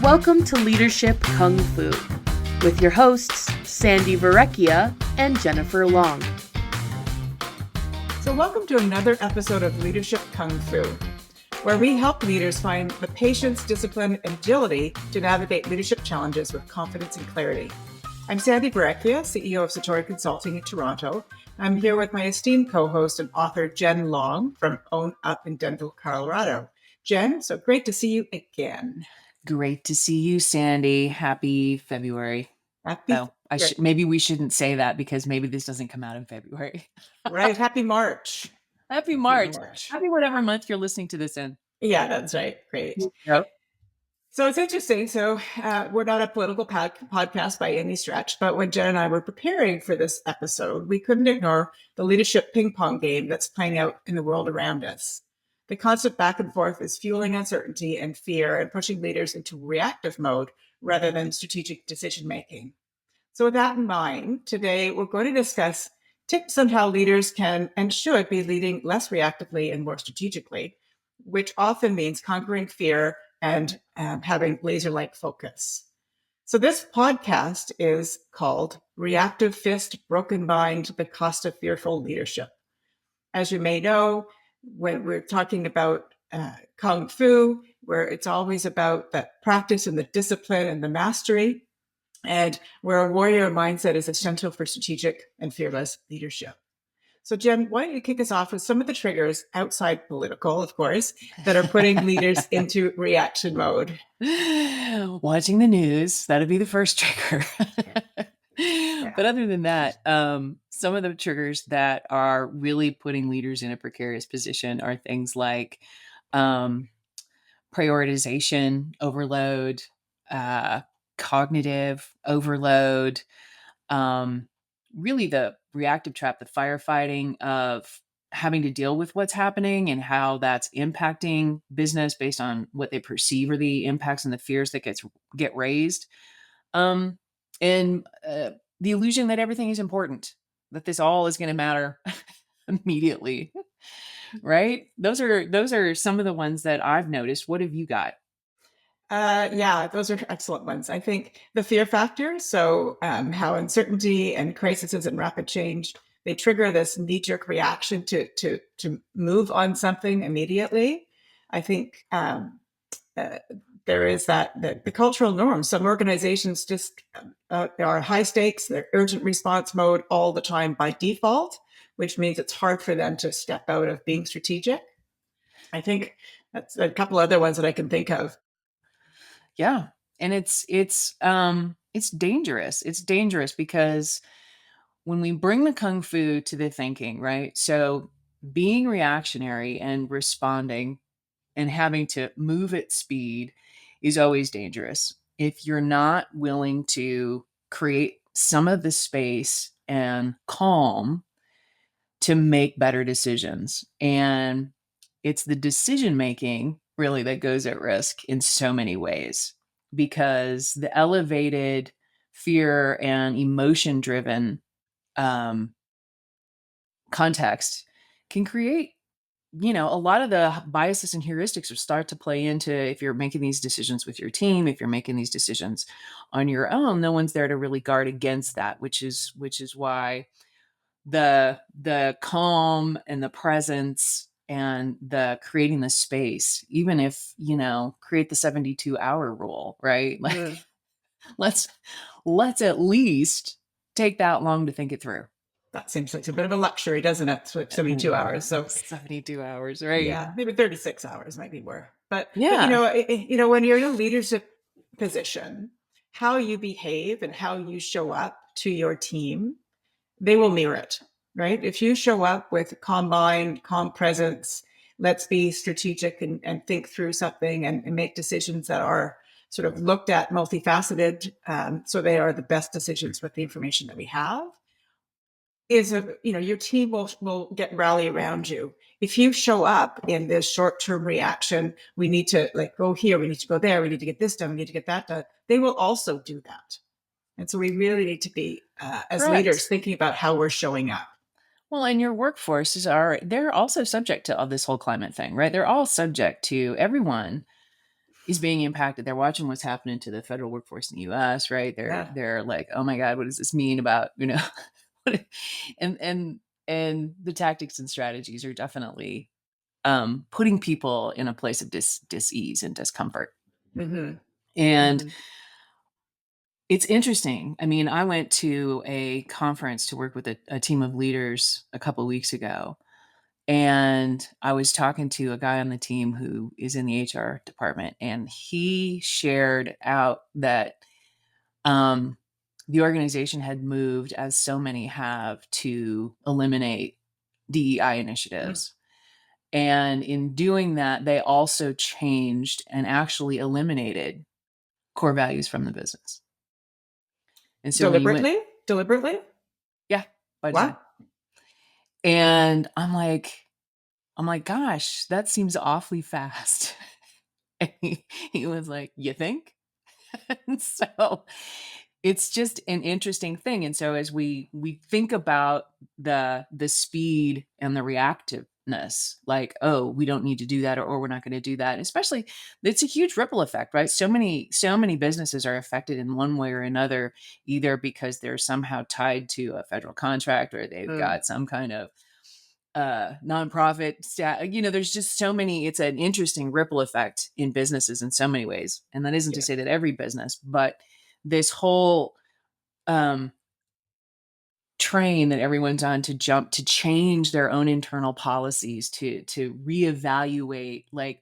Welcome to Leadership Kung Fu with your hosts, Sandi and Jennifer Long. So welcome to another episode of Leadership Kung Fu, where we help leaders find the patience, discipline, and agility to navigate leadership challenges with confidence and clarity. I'm Sandi, CEO of Satori Consulting in Toronto. I'm here with my esteemed co-host and author, Jen Long from Own Up in Denver, Colorado. Jen, so great to see you again. Great to see you, Sandi. Happy February. Maybe we shouldn't say that because maybe this doesn't come out in February. Right. Happy March. Happy March. Happy whatever month you're listening to this in. Yeah, that's right. Great. Yep. So it's interesting. So we're not a political podcast by any stretch, but when Jen and I were preparing for this episode, we couldn't ignore the leadership ping pong game that's playing out in the world around us. The constant back and forth is fueling uncertainty and fear and pushing leaders into reactive mode rather than strategic decision making. So with that in mind, today we're going to discuss tips on how leaders can and should be leading less reactively and more strategically, which often means conquering fear and having laser-like focus. So this podcast is called Reactive Fist, Broken Mind, The Cost of Fearful Leadership. As you may know, when we're talking about Kung Fu, where it's always about that practice and the discipline and the mastery, and where a warrior mindset is essential for strategic and fearless leadership. So Jen, why don't you kick us off with some of the triggers outside political, of course, that are putting leaders into reaction mode? Watching the news, that'd be the first trigger. Yeah. But other than that, some of the triggers that are really putting leaders in a precarious position are things like prioritization overload, cognitive overload, really the reactive trap, the firefighting of having to deal with what's happening and how that's impacting business based on what they perceive are the impacts and the fears that get raised. And the illusion that everything is important, that this all is going to matter immediately, right? Those are some of the ones that I've noticed. What have you got? Yeah, those are excellent ones. I think the fear factor, so how uncertainty and crises and rapid change, they trigger this knee-jerk reaction to move on something immediately. I think there is the cultural norm. Some organizations just are high stakes, they're urgent response mode all the time by default, which means it's hard for them to step out of being strategic. I think that's a couple other ones that I can think of. Yeah. And it's dangerous. It's dangerous because when we bring the Kung Fu to the thinking, right? So being reactionary and responding and having to move at speed is always dangerous. If you're not willing to create some of the space and calm to make better decisions. And it's the decision making really that goes at risk in so many ways, because the elevated fear and emotion driven context can create, a lot of the biases and heuristics will start to play into if you're making these decisions with your team, if you're making these decisions on your own, no one's there to really guard against that, which is why the calm and the presence and the creating the space, even if, create the 72-hour rule, right? Like let's at least take that long to think it through. That seems like a bit of a luxury, doesn't it? 72 hours. So 72 hours, right? Yeah, maybe 36 hours might be more. But when you're in a leadership position, how you behave and how you show up to your team, they will mirror it, right? If you show up with calm mind, calm presence, let's be strategic and think through something and make decisions that are sort of looked at multifaceted, so they are the best decisions with the information that we have. Your team will rally around you. If you show up in this short-term reaction, we need to go here, we need to go there, we need to get this done, we need to get that done. They will also do that. And so we really need to be, as leaders, thinking about how we're showing up. Well, and your workforces they're also subject to all this whole climate thing, right? They're all subject to everyone is being impacted. They're watching what's happening to the federal workforce in the US, right? They're like, oh my God, what does this mean about, and the tactics and strategies are definitely putting people in a place of dis-ease and discomfort. Mm-hmm. And Mm-hmm. it's interesting. I mean, I went to a conference to work with a team of leaders a couple of weeks ago. And I was talking to a guy on the team who is in the HR department, and he shared out that the organization had moved, as so many have, to eliminate DEI initiatives. And in doing that, they also changed and actually eliminated core values from the business. And so Deliberately? Yeah, by design. Wow. And I'm like, gosh, that seems awfully fast. And he was like, you think? And so it's just an interesting thing. And so as we think about the speed and the reactiveness, like, oh, we don't need to do that, or we're not going to do that. Especially, it's a huge ripple effect, right? So many businesses are affected in one way or another, either because they're somehow tied to a federal contract, or they've got some kind of nonprofit there's just so many. It's an interesting ripple effect in businesses in so many ways. And that isn't to say that every business, but this whole train that everyone's on to jump to change their own internal policies, to reevaluate, like,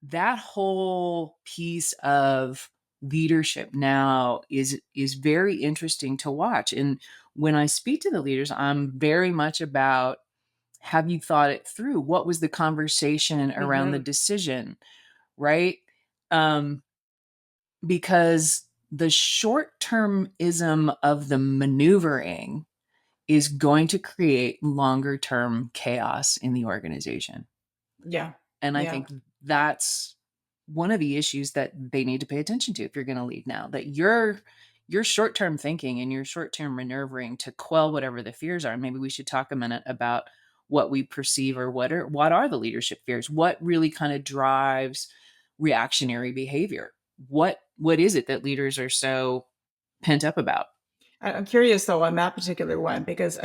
that whole piece of leadership now is very interesting to watch. And when I speak to the leaders, I'm very much about, have you thought it through? What was the conversation around the decision, right? Because the short-termism of the maneuvering is going to create longer-term chaos in the organization. Yeah. And I think that's one of the issues that they need to pay attention to if you're going to lead now, that your short-term thinking and your short-term maneuvering to quell whatever the fears are. Maybe we should talk a minute about what we perceive, or what are the leadership fears? What really kind of drives reactionary behavior? What is it that leaders are so pent up about? I'm curious though on that particular one, because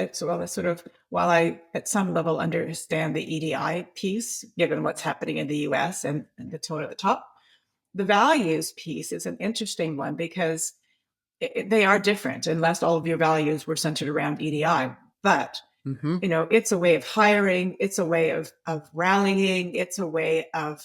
while I at some level understand the EDI piece, given what's happening in the US and the tone at the top, the values piece is an interesting one, because they are different, unless all of your values were centered around EDI. But Mm-hmm. it's a way of hiring, it's a way of rallying, it's a way of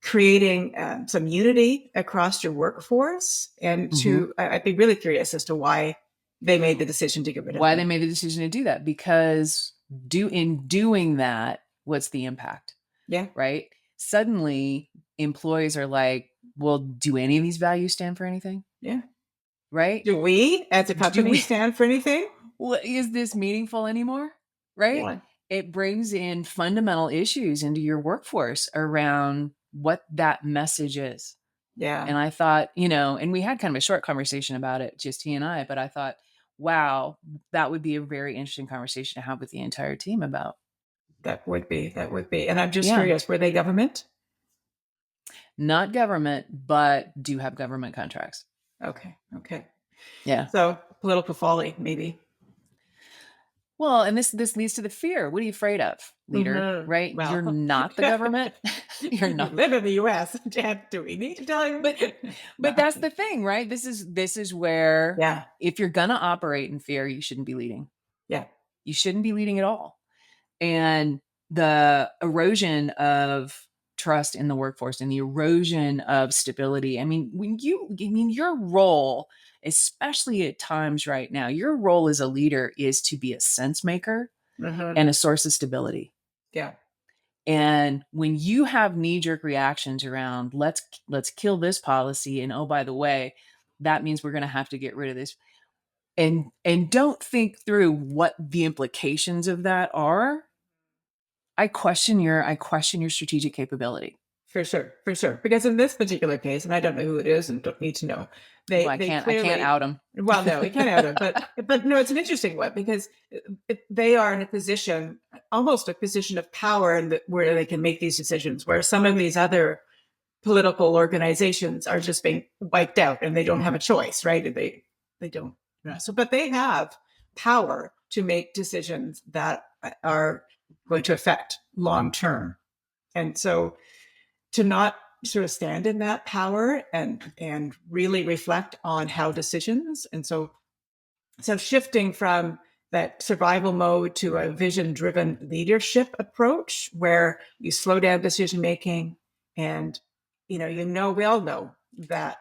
creating some unity across your workforce. And I'd be really curious as to why they made the decision to get rid of Why them. they made the decision to do that? Because in doing that, what's the impact? Yeah. Right? Suddenly, employees are like, well, do any of these values stand for anything? Yeah. Right? Do we as a company stand for anything? Well, is this meaningful anymore? Right? Yeah. It brings in fundamental issues into your workforce around what that message is. Yeah. And I thought, and we had kind of a short conversation about it, just he and I, but I thought, wow, that would be a very interesting conversation to have with the entire team about. That would be. And I'm just curious, were they government? Not government, but do have government contracts. Okay. Yeah. So political folly, maybe. Well, and this leads to the fear. What are you afraid of, leader? Right? Well, you're not the government. You're not. You live in the U.S. Do we need to tell you? But that's the thing, right? This is where, if you're gonna operate in fear, you shouldn't be leading. Yeah, you shouldn't be leading at all. And the erosion of trust in the workforce and the erosion of stability. I mean, your role, especially at times right now, your role as a leader is to be a sense maker and a source of stability. Yeah. And when you have knee-jerk reactions around let's kill this policy, and oh, by the way, that means we're going to have to get rid of this, and don't think through what the implications of that are, I question your strategic capability. For sure. Because in this particular case, and I don't know who it is and don't need to know, I can't out them. Well, no, we can't out them. But no, it's an interesting one, because they are in a position, almost a position of power, where they can make these decisions, where some of these other political organizations are just being wiped out and they don't have a choice, right? They don't. So, but they have power to make decisions that are going to affect long term. And so to not sort of stand in that power and really reflect on how decisions. And so shifting from that survival mode to a vision driven leadership approach where you slow down decision making and we all know that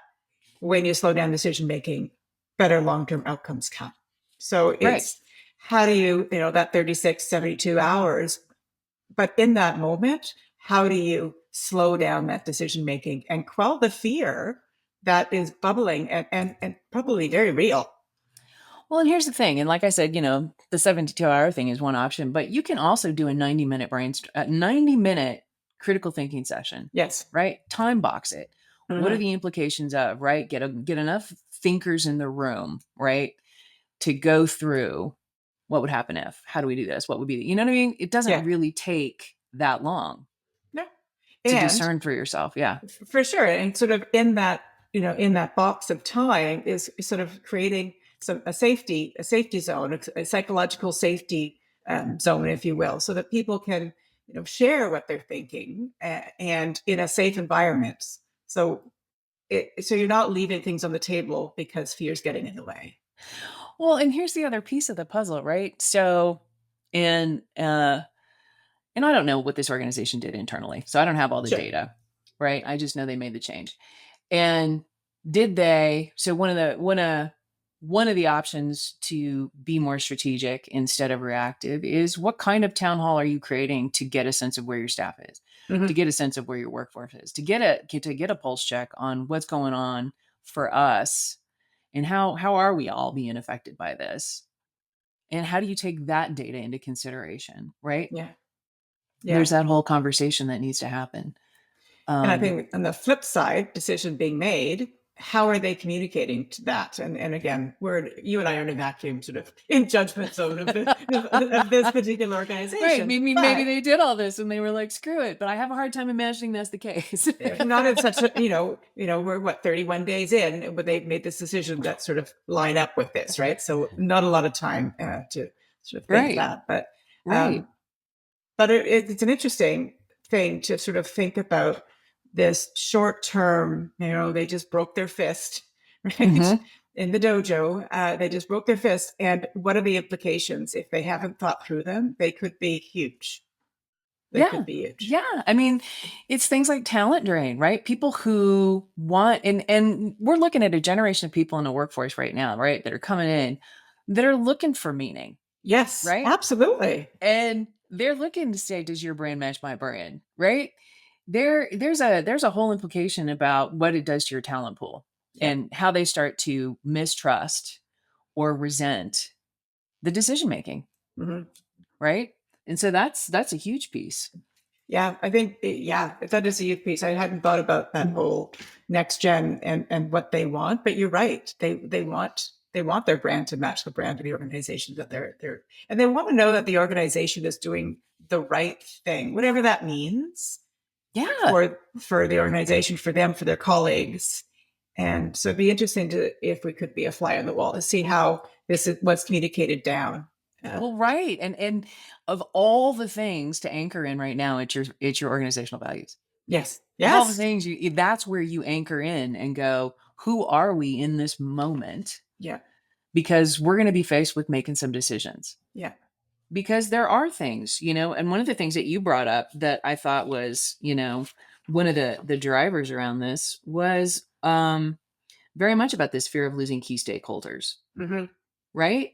when you slow down decision making, better long-term outcomes come. So Right. it's how do you that 36, 72 hours, but in that moment, how do you slow down that decision making and quell the fear that is bubbling and probably very real? Well, and here's the thing. And like I said, the 72-hour thing is one option, but you can also do a 90-minute critical thinking session. Yes. Right? Time box it. What are Mhm. the implications of, right? Get enough thinkers in the room, right? To go through what would happen if, how do we do this? What would be, you know what I mean? It doesn't Yeah. really take that long No. to And discern for yourself. Yeah. for sure. And sort of in that, in that box of time is sort of creating a safety zone, a psychological safety zone, if you will, so that people can, share what they're thinking and in a safe environment. So you're not leaving things on the table because fear's getting in the way. Well, and here's the other piece of the puzzle, right? So, and I don't know what this organization did internally, so I don't have all the Sure. data, right? I just know they made the change. And did they? So one of the options to be more strategic instead of reactive is what kind of town hall are you creating to get a sense of where your staff is, to get a sense of where your workforce is, to get a pulse check on what's going on for us and how are we all being affected by this, and how do you take that data into consideration, right? Yeah. There's that whole conversation that needs to happen. And I think on the flip side, decision being made, how are they communicating to that? And again, you and I are in a vacuum sort of in judgment zone of this particular organization. Right. Maybe they did all this and they were like, screw it. But I have a hard time imagining that's the case. Not in such a, we're 31 days in, but they've made this decision that sort of line up with this, right? So not a lot of time to sort of think that, but Right. But it's an interesting thing to sort of think about this short term, they just broke their fist, right? In the dojo, they just broke their fist. And what are the implications? If they haven't thought through them, they could be huge. They could be huge. Yeah. I mean, it's things like talent drain, right? People who want, and we're looking at a generation of people in the workforce right now, right? That are coming in, that are looking for meaning. Yes, right? Absolutely. And they're looking to say, does your brand match my brand? Right? There's a whole implication about what it does to your talent pool and how they start to mistrust or resent the decision making. Right? And so that's a huge piece. Yeah, I think that is a huge piece. I hadn't thought about that whole next gen and what they want, but you're right. They want their brand to match the brand of the organization that they're and they want to know that the organization is doing the right thing, whatever that means. Yeah. For the organization, for them, for their colleagues. And so it'd be interesting if we could be a fly on the wall to see how this is what's communicated down. Well, right. And of all the things to anchor in right now, it's your organizational values. Yes. Of all the things that's where you anchor in and go, who are we in this moment? Yeah. Because we're going to be faced with making some decisions. Yeah. Because there are things, and one of the things that you brought up that I thought was, one of the drivers around this was very much about this fear of losing key stakeholders. Right?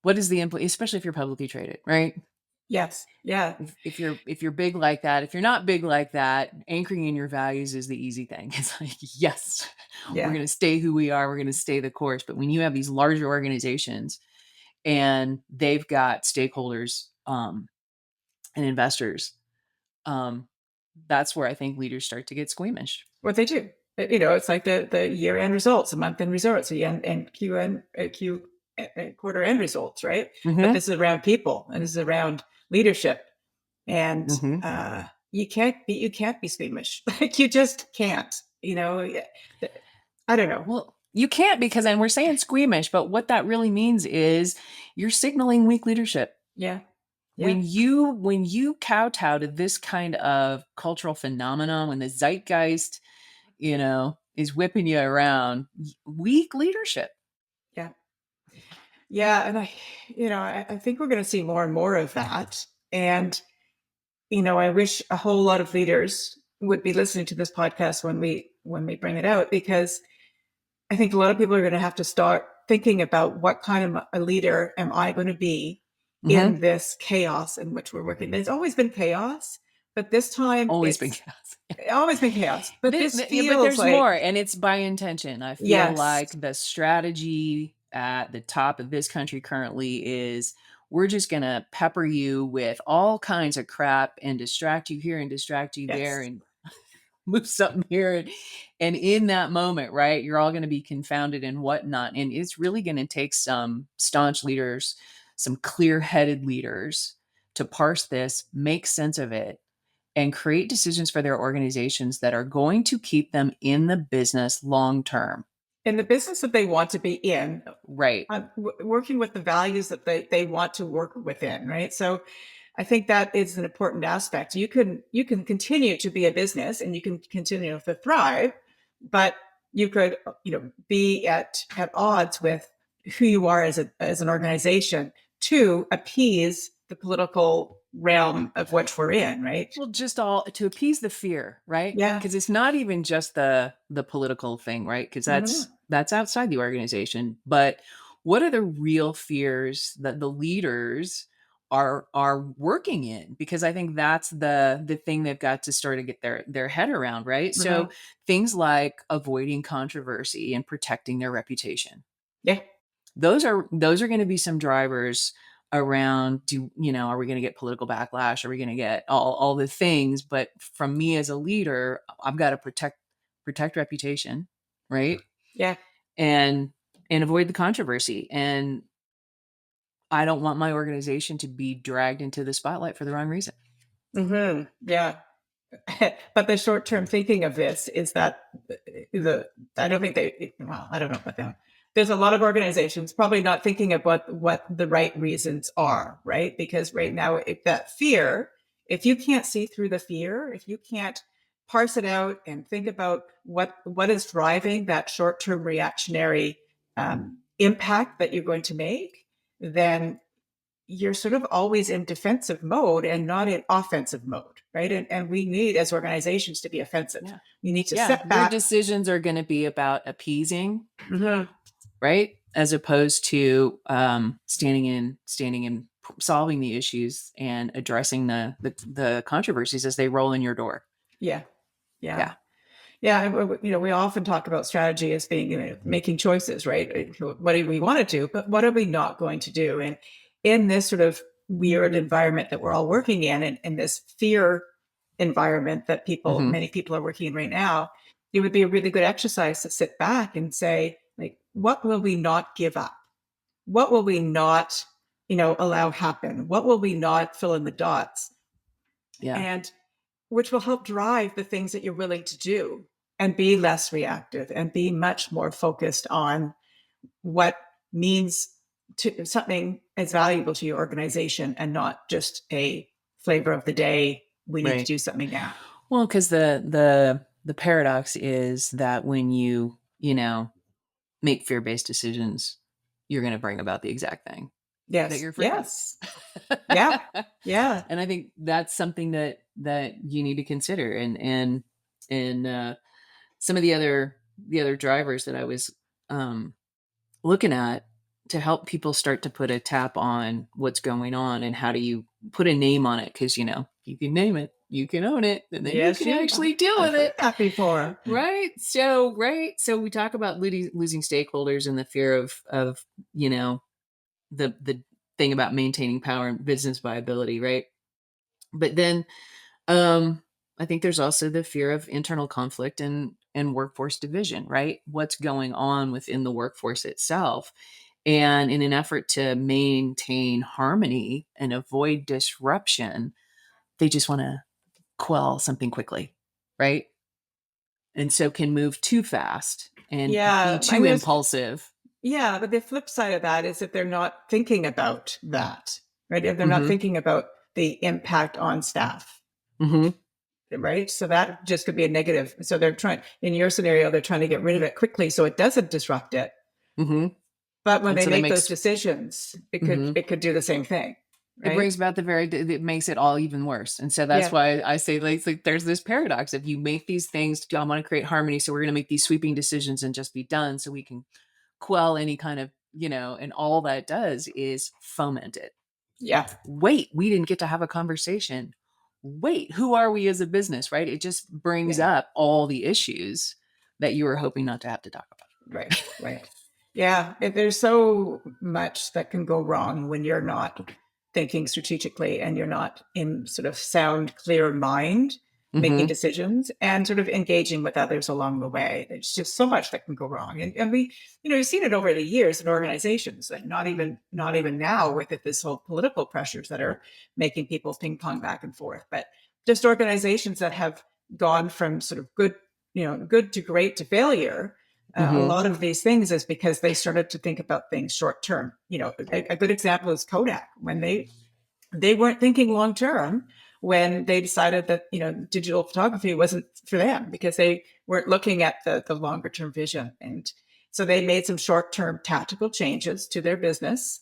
What is the especially if you're publicly traded, right? Yes. Yeah. If you're big like that, if you're not big like that, anchoring in your values is the easy thing. It's like, yes, we're going to stay who we are. We're going to stay the course. But when you have these larger organizations and they've got stakeholders and investors, that's where I think leaders start to get squeamish. What they do, it's like the year-end results, the month-end results, and Q quarter-end results, right? But this is around people, and this is around leadership, and you can't be squeamish. Like you just can't, I don't know. Well, you can't because, and we're saying squeamish, but what that really means is you're signaling weak leadership. Yeah. When you kowtow to this kind of cultural phenomenon, when the zeitgeist, is whipping you around, weak leadership. Yeah. Yeah. And I think we're going to see more and more of that. And, I wish a whole lot of leaders would be listening to this podcast when we bring it out, because I think a lot of people are going to have to start thinking about what kind of a leader am I going to be in this chaos in which we're working. There's always been chaos, but this time Always been chaos. always been chaos. But this feels but there's like more, and it's by intention. I feel yes, like the strategy at the top of this country currently is we're just going to pepper you with all kinds of crap and distract you here and distract you there yes, and move something here. And in that moment, right, you're all going to be confounded and whatnot. And it's really going to take some staunch leaders, some clear-headed leaders to parse this, make sense of it, and create decisions for their organizations that are going to keep them in the business long term. in the business that they want to be in, Right. working with the values that they want to work within, right? So I think that is an important aspect. You can continue to be a business and you can continue to thrive, but you could be at odds with who you are as an organization to appease the political realm of which we're in, right? Well, just all to appease the fear, right? Yeah. Because it's not even just the political thing, right? Because that's outside the organization. But what are the real fears that the leaders are working in? Because I think that's the thing they've got to start to get their head around, right? So things like avoiding controversy and protecting their reputation. Yeah. Those are going to be some drivers around are we going to get political backlash? Are we going to get all the things? But from me as a leader, I've got to protect reputation, right? Yeah. And avoid the controversy. And I don't want my organization to be dragged into the spotlight for the wrong reason. Yeah. But the short-term thinking of this is that I don't think I don't know about them. There's a lot of organizations probably not thinking about what the right reasons are, right? Because right now, if you can't see through the fear, if you can't parse it out and think about what is driving that short-term reactionary impact that you're going to make, then you're sort of always in defensive mode and not in offensive mode, right? And we need as organizations to be offensive. Yeah. You need to set back. Your decisions are going to be about appeasing, right? As opposed to standing in solving the issues and addressing the controversies as they roll in your door. Yeah. We often talk about strategy as being making choices, right? What do we want to do, but what are we not going to do? And in this sort of weird environment that we're all working in, and in this fear environment that many people are working in right now, it would be a really good exercise to sit back and say, like, what will we not give up? What will we not, allow happen? What will we not fill in the dots? Yeah. And which will help drive the things that you're willing to do and be less reactive and be much more focused on what means to something as valuable to your organization and not just a flavor of the day. We need to do something now. Well, because the paradox is that when you make fear-based decisions, you're going to bring about the exact thing that you're afraid of. Yeah. And I think that's something that you need to consider. And some of the other drivers that I was looking at to help people start to put a tap on what's going on and how do you put a name on it, because you can name it, you can own it, and then you can actually deal with it. That before, right? So we talk about losing stakeholders and the fear of the thing about maintaining power and business viability, right? But then I think there's also the fear of internal conflict and workforce division, right? What's going on within the workforce itself. And in an effort to maintain harmony and avoid disruption, they just want to quell something quickly, right? And so can move too fast and be Yeah. too impulsive. Yeah, but the flip side of that is that they're not thinking about that, right? If they're not Mm-hmm. thinking about the impact on staff, Mm-hmm. right? So that just could be a negative. So they're trying, in your scenario, they're trying to get rid of it quickly so it doesn't disrupt it. Mm-hmm. But when And they so that make those makes decisions, mm-hmm. it could do the same thing, It right? brings about it makes it all even worse. And so that's Yeah. why I say like there's this paradox. If you make these things, I want to create harmony. So we're going to make these sweeping decisions and just be done so we can quell any kind of, and all that does is foment it. Yeah. Wait, we didn't get to have a conversation. Wait, who are we as a business, right? It just brings up all the issues that you were hoping not to have to talk about. Right. Right. Yeah. There's so much that can go wrong when you're not thinking strategically and you're not in sort of sound, clear mind making decisions and sort of engaging with others along the way. There's just so much that can go wrong. And we, you've seen it over the years in organizations, and not even now with this whole political pressures that are making people ping pong back and forth, but just organizations that have gone from sort of good to great to failure. A lot of these things is because they started to think about things short term. A good example is Kodak, when they weren't thinking long term when they decided that digital photography wasn't for them, because they weren't looking at the longer term vision. And so they made some short term tactical changes to their business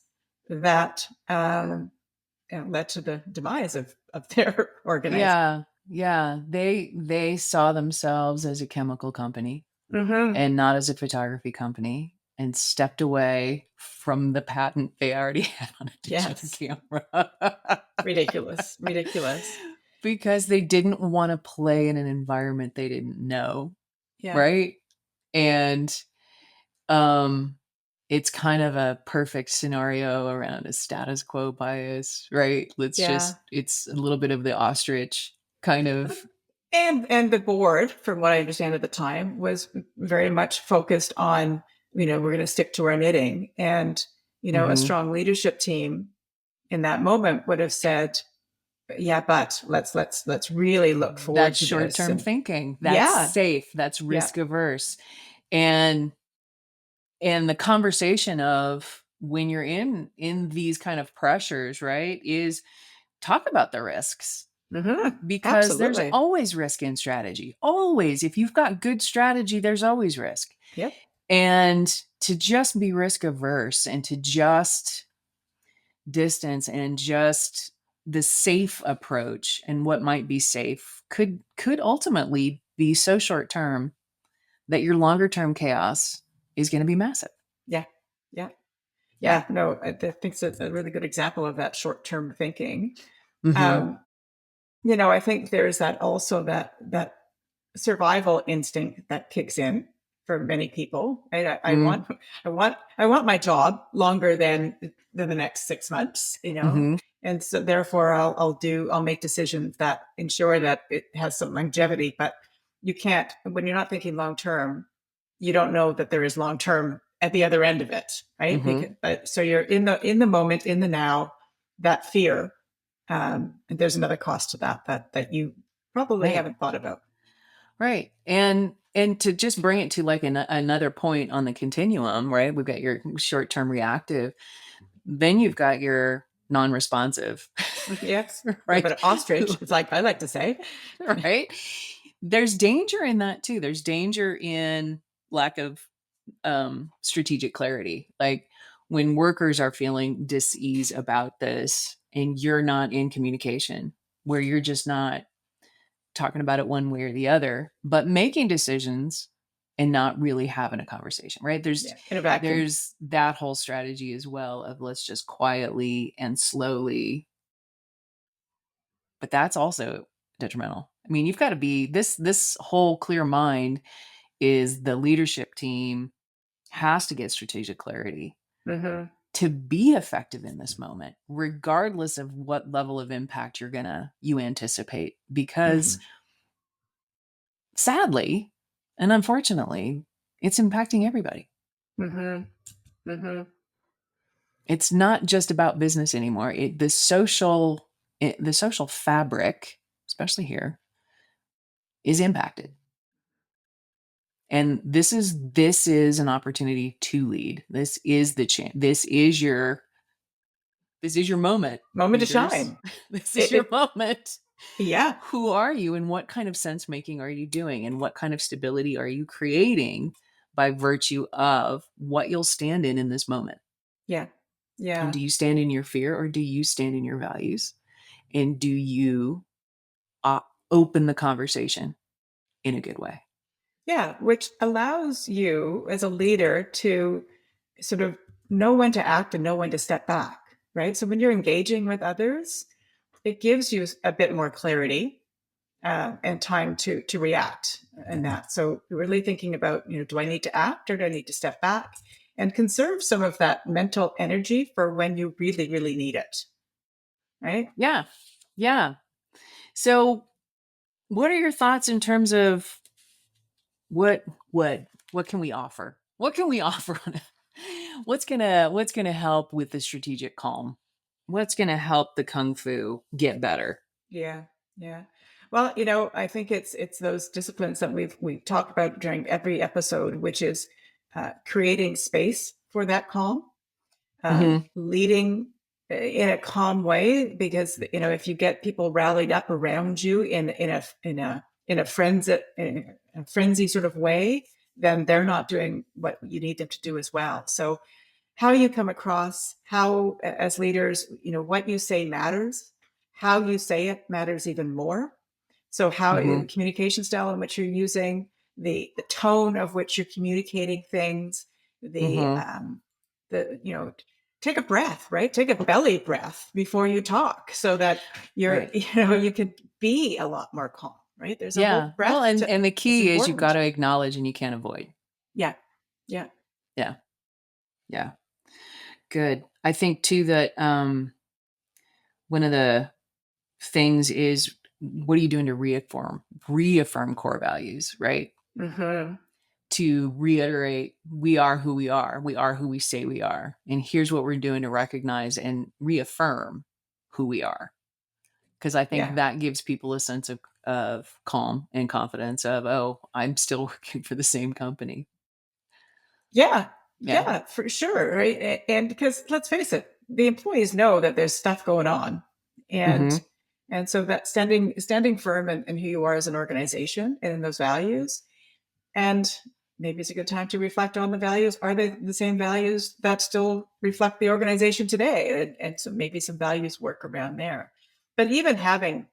that led to the demise of their organization. Yeah. They saw themselves as a chemical company and not as a photography company, and stepped away from the patent they already had on a digital camera. Ridiculous. Because they didn't want to play in an environment they didn't know. Yeah. Right. And it's kind of a perfect scenario around a status quo bias, right? It's a little bit of the ostrich kind of. And the board, from what I understand at the time, was very much focused on, we're going to stick to our knitting. And, a strong leadership team in that moment would have said, yeah, but let's really look forward That's to short-term this. thinking. That's safe. That's risk averse. And the conversation of when you're in these kind of pressures, right, is talk about the risks. Because there's always risk in strategy. Always. If you've got good strategy, there's always risk. Yep. And to just be risk averse and to just distance and just the safe approach and what might be safe could ultimately be so short term that your longer term chaos is going to be massive. Yeah. No, I think it's a really good example of that short term thinking. I think there's that survival instinct that kicks in for many people. Right? I want my job longer than the next 6 months, and so therefore I'll make decisions that ensure that it has some longevity. But you can't, when you're not thinking long term, you don't know that there is long term at the other end of it, right? So you're in the moment, in the now, that fear. And there's another cost to that you probably haven't thought about. Right. And to just bring it to like another point on the continuum, right? We've got your short-term reactive, then you've got your non-responsive. Yes. Right. But ostrich, it's like I like to say. Right. There's danger in that too. There's danger in lack of strategic clarity. Like when workers are feeling dis-ease about this and you're not in communication, where you're just not talking about it one way or the other, but making decisions and not really having a conversation, right? There's that whole strategy as well of let's just quietly and slowly, but that's also detrimental. I mean, you've got to be this whole clear mind is the leadership team has to get strategic clarity to be effective in this moment, regardless of what level of impact you anticipate, because sadly and unfortunately, it's impacting everybody. It's not just about business anymore. The social fabric, especially here, is impacted. And this is an opportunity to lead. This is the chance. This is your moment, Moment to leaders. shine. This is your moment. Yeah. Who are you, and what kind of sense making are you doing, and what kind of stability are you creating by virtue of what you'll stand in this moment? Yeah. Yeah. And do you stand in your fear, or do you stand in your values? And do you open the conversation in a good way? Yeah. Which allows you as a leader to sort of know when to act and know when to step back, right? So when you're engaging with others, it gives you a bit more clarity and time to react in that. So really thinking about, do I need to act or do I need to step back and conserve some of that mental energy for when you really, really need it, right? Yeah. Yeah. So what are your thoughts in terms of what can we offer? What can we offer on it? What's gonna help with the strategic calm? What's gonna help the kung fu get better? Yeah, yeah. Well, I think it's those disciplines that we've talked about during every episode, which is creating space for that calm, Mm-hmm. leading in a calm way, because if you get people rallied up around you in a frenzy sort of way, then they're not doing what you need them to do as well. So how you come across, how as leaders, what you say matters. How you say it matters even more. So how Mm-hmm. communication style in which you're using, the tone of which you're communicating things, the Mm-hmm. take a breath, right? Take a belly breath before you talk, so that you're Right. you can be a lot more calm, right? There's a Yeah. whole Well, breath and the it's key is you've got important. to acknowledge and you can't avoid. Yeah. Yeah. Yeah. Yeah. Good. I think too that one of the things is, what are you doing to reaffirm core values, right? Mm-hmm. To reiterate, we are who we are. We are who we say we are. And here's what we're doing to recognize and reaffirm who we are. Because I think Yeah. that gives people a sense of calm and confidence of, oh, I'm still working for the same company. Yeah, Yeah. yeah, for sure, right? And because let's face it, the employees know that there's stuff going on, and Mm-hmm. and so that standing firm in who you are as an organization and in those values, and maybe it's a good time to reflect on the values. Are they the same values that still reflect the organization today? And so maybe some values work around there. But even having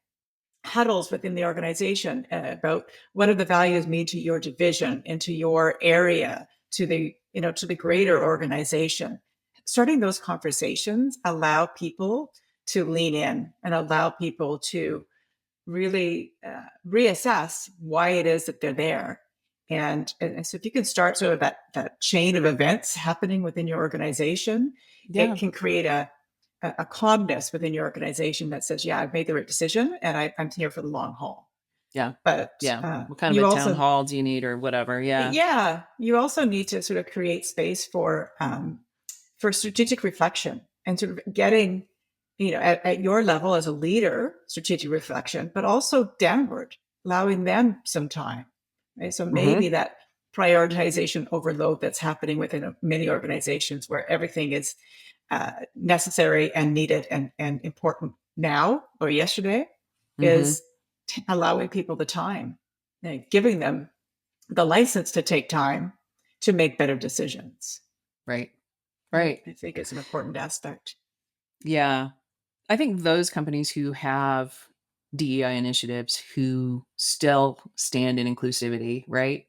huddles within the organization about what do the values mean to your division, into your area, to the greater organization. Starting those conversations allow people to lean in and allow people to really reassess why it is that they're there. And so if you can start sort of that chain of events happening within your organization, Yeah. it can create a calmness within your organization that says, yeah, I've made the right decision and I'm here for the long haul. Yeah. But Yeah. What kind of you a town also, hall do you need, or whatever? Yeah. yeah, you also need to sort of create space for strategic reflection and sort of getting, at your level as a leader, strategic reflection, but also downward, allowing them some time. Right? So maybe Mm-hmm. that prioritization overload that's happening within many organizations where everything is necessary and needed and important now or yesterday Mm-hmm. is allowing people the time, giving them the license to take time to make better decisions. Right. Right. Right. I think it's an important aspect. Yeah. I think those companies who have DEI initiatives, who still stand in inclusivity, right?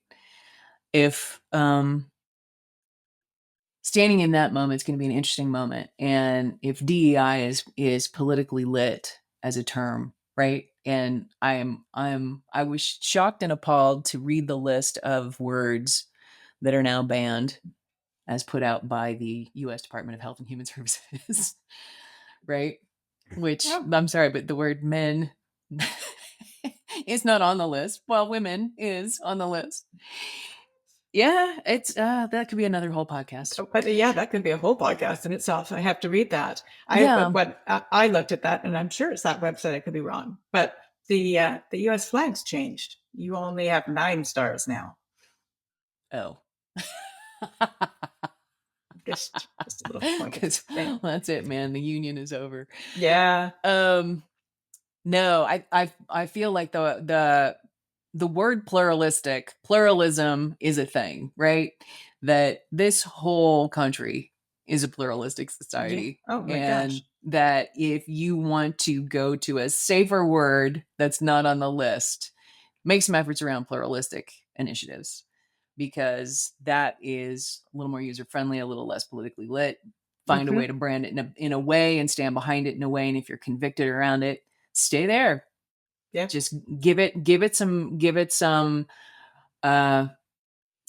If standing in that moment is going to be an interesting moment, and if DEI is politically lit as a term, right? And I was shocked and appalled to read the list of words that are now banned as put out by the US Department of Health and Human Services, right? Which, Yeah. I'm sorry, but the word men is not on the list, while women is on the list. Yeah, it's that could be another whole podcast. But yeah, that could be a whole podcast in itself. I have to read that. Yeah. I looked at that, and I'm sure it's that website. I could be wrong, but the U.S. flags changed You only have 9 stars now. Oh. Just a little point. Because that's it, man. The union is over. Yeah. No, I feel like the word pluralism is a thing, right? That this whole country is a pluralistic Yeah. society. Oh my And gosh. that if you want to go to a safer word that's not on the list, make some efforts around pluralistic initiatives, because that is a little more user friendly, a little less politically lit. Find a way to brand it in a way and stand behind it in a way. And if you're convicted around it, stay there. Yeah. Just give it some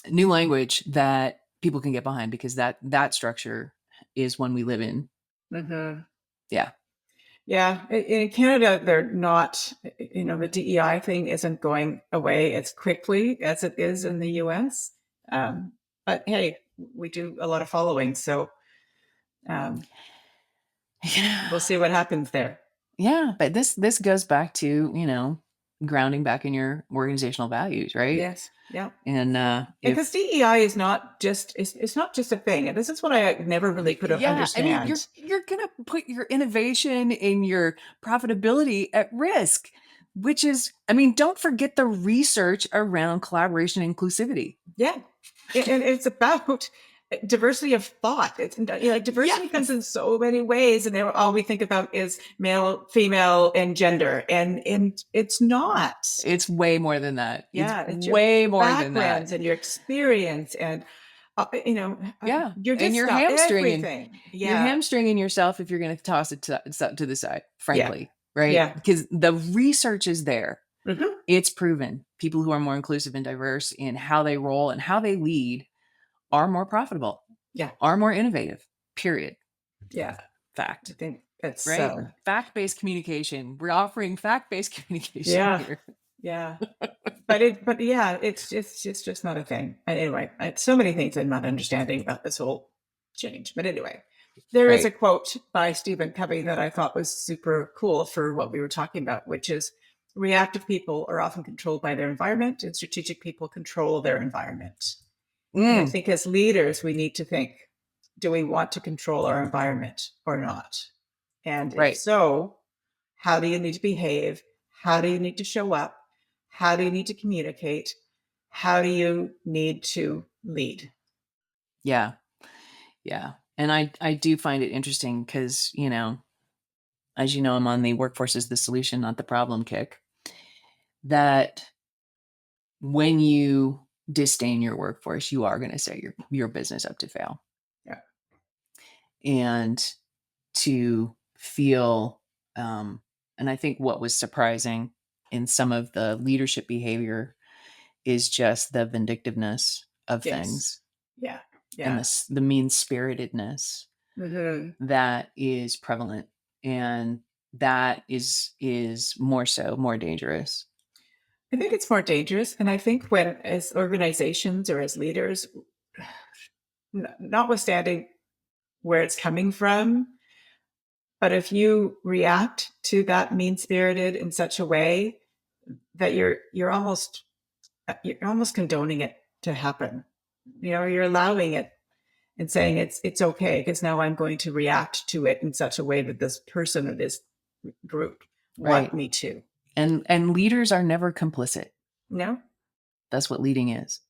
new language that people can get behind, because that structure is one we live in. Yeah. Yeah. In Canada, they're not, the DEI thing isn't going away as quickly as it is in the US. But hey, we do a lot of following. So we'll see what happens there. Yeah. But this goes back to, grounding back in your organizational values, right? Yes. Yeah. And Because DEI is not just it's not just a thing. And this is what I never really could understand. I mean, you're gonna put your innovation and your profitability at risk, which is, I mean, don't forget the research around collaboration and inclusivity. Yeah. And it's about diversity of thought. It's diversity comes in so many ways, and all we think about is male, female, and gender, and it's not. It's way more than that. Yeah, it's way more than that. Backgrounds and your experience, and your and you're discount, hamstringing everything. Yeah, you're hamstringing yourself if you're going to toss it to the side, frankly, right? Yeah. Because the research is there. Mhm. It's proven people who are more inclusive and diverse in how they roll and how they lead are more profitable. Yeah. Are more innovative. Period. Yeah. Fact. I think it's right. Fact-based communication. We're offering fact-based communication here. Yeah. But it's just not a thing. And anyway, so many things I'm not understanding about this whole change. But anyway, there is a quote by Stephen Covey that I thought was super cool for what we were talking about, which is reactive people are often controlled by their environment, and strategic people control their environment. And I think as leaders, we need to think, do we want to control our environment or not? And if so, how do you need to behave? How do you need to show up? How do you need to communicate? How do you need to lead? Yeah. Yeah. And I do find it interesting because, as you know, I'm on the workforce is the solution, not the problem kick. That when you disdain your workforce, you are going to set your business up to fail. Yeah. And to feel, and I think what was surprising in some of the leadership behavior is just the vindictiveness of things. Yeah. And the mean-spiritedness that is prevalent. And that is more dangerous. I think it's more dangerous. And I think when, as organizations or as leaders, notwithstanding where it's coming from, but if you react to that mean-spirited in such a way that you're almost condoning it to happen, you're allowing it and saying it's okay because now I'm going to react to it in such a way that this person or this group want me to. And leaders are never complicit. No, that's what leading is,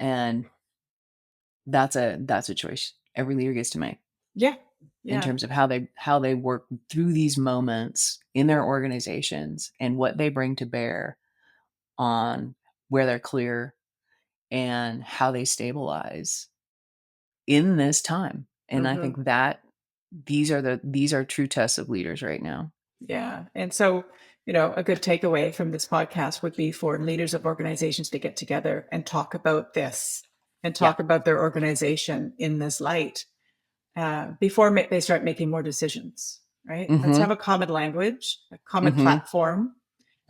and that's a choice every leader gets to make. Yeah. In terms of how they work through these moments in their organizations and what they bring to bear on where they're clear and how they stabilize in this time. And I think that these are true tests of leaders right now. Yeah. And so, a good takeaway from this podcast would be for leaders of organizations to get together and talk about this and talk about their organization in this light before they start making more decisions, right? Let's have a common language, a common platform,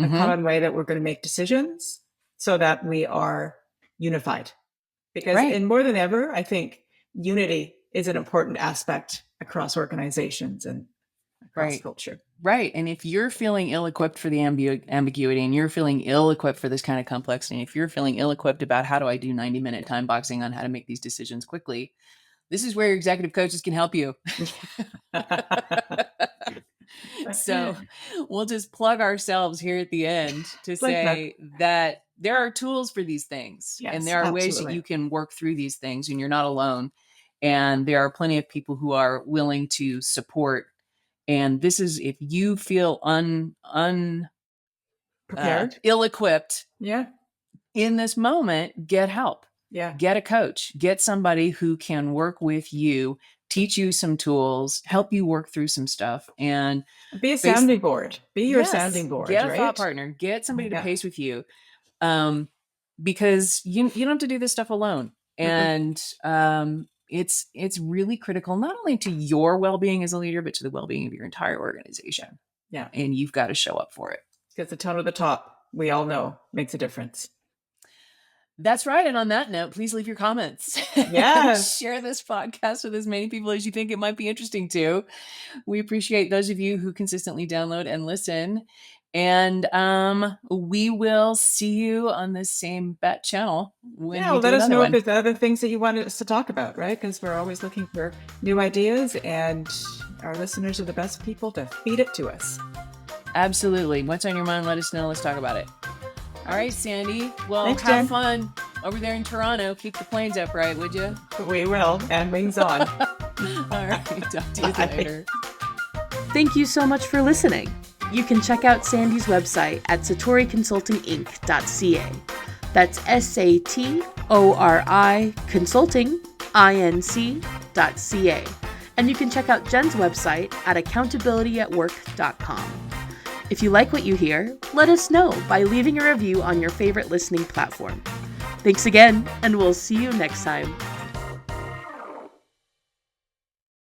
a common way that we're going to make decisions so that we are unified. Because and more than ever, I think unity is an important aspect across organizations and across Right. culture. Right. And if you're feeling ill-equipped for the ambiguity, and you're feeling ill-equipped for this kind of complexity, if you're feeling ill-equipped about how do I do 90-minute time boxing on how to make these decisions quickly, this is where your executive coaches can help you. So we'll just plug ourselves here at the end to say that there are tools for these things. Yes, and there are ways that absolutely. you can work through these things, and you're not alone. And there are plenty of people who are willing to support. And this is, if you feel Prepared. ill-equipped Yeah. in this moment, get help. Yeah. Get a coach, get somebody who can work with you, teach you some tools, help you work through some stuff, and Be a sounding board. Be your yes, sounding board. get a right? thought partner, get somebody to Yeah. pace with you, because you don't have to do this stuff alone. And it's really critical, not only to your well-being as a leader, but to the well-being of your entire organization. Yeah. And you've got to show up for it. Because the tone of the top, we all know, makes a difference. That's right. And on that note, please leave your comments. Yes. Share this podcast with as many people as you think it might be interesting to. We appreciate those of you who consistently download and listen. And we will see you on this same bat channel. Let us know if there's other things that you wanted us to talk about, right? Because we're always looking for new ideas, and our listeners are the best people to feed it to us. Absolutely. What's on your mind? Let us know. Let's talk about it. All right, Sandy. Well, Thanks, have Jen. fun over there in Toronto. Keep the planes upright, would you? We will. And wings on. All right. Talk to you later. Thank you so much for listening. You can check out Sandy's website at satoriconsultinginc.ca. That's SATORI consultinginc.ca. And you can check out Jen's website at accountabilityatwork.com. If you like what you hear, let us know by leaving a review on your favorite listening platform. Thanks again, and we'll see you next time.